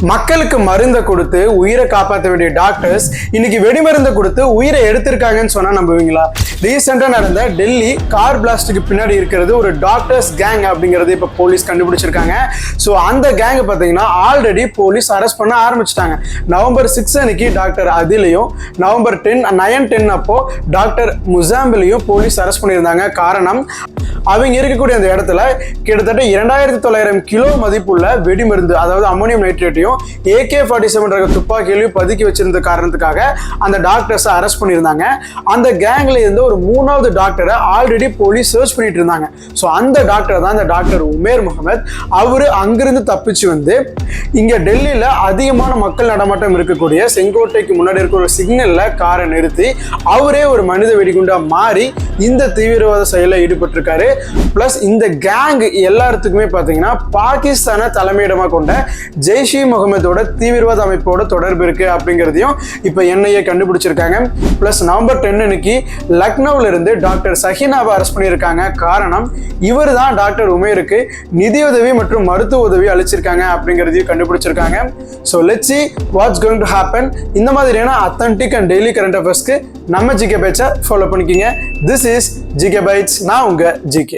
மக்களுக்கு மருந்தை கொடுத்து உயிரை காப்பாற்ற வேண்டிய டாக்டர்ஸ் இன்னைக்கு வெடிமருந்தை கொடுத்து உயிரை எடுத்திருக்காங்கன்னு சொன்னா நம்புவீங்களா? ரீசெண்டா நடந்த டெல்லி கார் பிளாஸ்டுக்கு பின்னாடி இருக்கிறது ஒரு டாக்டர்ஸ் கேங் அப்படிங்கறது இப்ப போலீஸ் கண்டுபிடிச்சிருக்காங்க. ஸோ அந்த கேங் பார்த்தீங்கன்னா ஆல்ரெடி போலீஸ் அரெஸ்ட் பண்ண ஆரம்பிச்சிட்டாங்க. நவம்பர் 6 அன்னைக்கு டாக்டர் அதிலையும், நவம்பர் 9-10 அப்போ டாக்டர் முசாம்பிலையும் போலீஸ் அரெஸ்ட் பண்ணியிருந்தாங்க. காரணம், அவங்க இருக்கக்கூடிய அந்த இடத்துல கிட்டத்தட்ட 2900 கிலோ மதிப்புள்ள வெடிமருந்து, அதாவது அமோனியம் நைட்ரேட்டையும் AK-47 துப்பாக்கியிலையும் பதுக்கி வச்சிருந்த காரணத்துக்காக அந்த டாக்டர்ஸை அரெஸ்ட் பண்ணியிருந்தாங்க. அந்த கேங்ல இருந்து ஒரு 3வது டாக்டரை ஆல்ரெடி போலீஸ் சர்ச் பண்ணிட்டு இருந்தாங்க. ஸோ அந்த டாக்டர் தான் அந்த டாக்டர் உமேர் முகமது. அவரு அங்கிருந்து தப்பிச்சு வந்து இங்க டெல்லியில அதிகமான மக்கள் நடமாட்டம் இருக்கக்கூடிய செங்கோட்டைக்கு முன்னாடி இருக்கிற ஒரு சிக்னல்ல காரை நிறுத்தி அவரே ஒரு மனித வெடிகுண்டா மாறி இந்த தீவிரவாத செயலில் ஈடுபட்டிருக்காரு. பிளஸ் இந்த கேங் எல்லாத்துக்குமே பார்த்தீங்கன்னா பாகிஸ்தானை தலைமையிடமா கொண்ட ஜெய்ஷ்-இ முகமதோட தீவிரவாத அமைப்போட தொடர்பு இருக்கு அப்படிங்கிறதையும் இப்ப NIA கண்டுபிடிச்சிருக்காங்க. பிளஸ் நவம்பர் 10 அன்னைக்கு லக்னோல இருந்து டாக்டர் சஹினாவை அரெஸ்ட் பண்ணியிருக்காங்க. காரணம், இவர் தான் டாக்டர் உமேருக்கு நிதியுதவி மற்றும் மருத்துவ உதவி அளிச்சிருக்காங்க அப்படிங்கிறதையும் கண்டுபிடிச்சிருக்காங்க. So let's see what's going to happen. இந்த மாதிரியான authentic and daily current affairsக்கு நம்ம GK Bytes ஃபாலோ பண்ணிக்கிங்க. This is GK Bytes. நான் உங்க GK.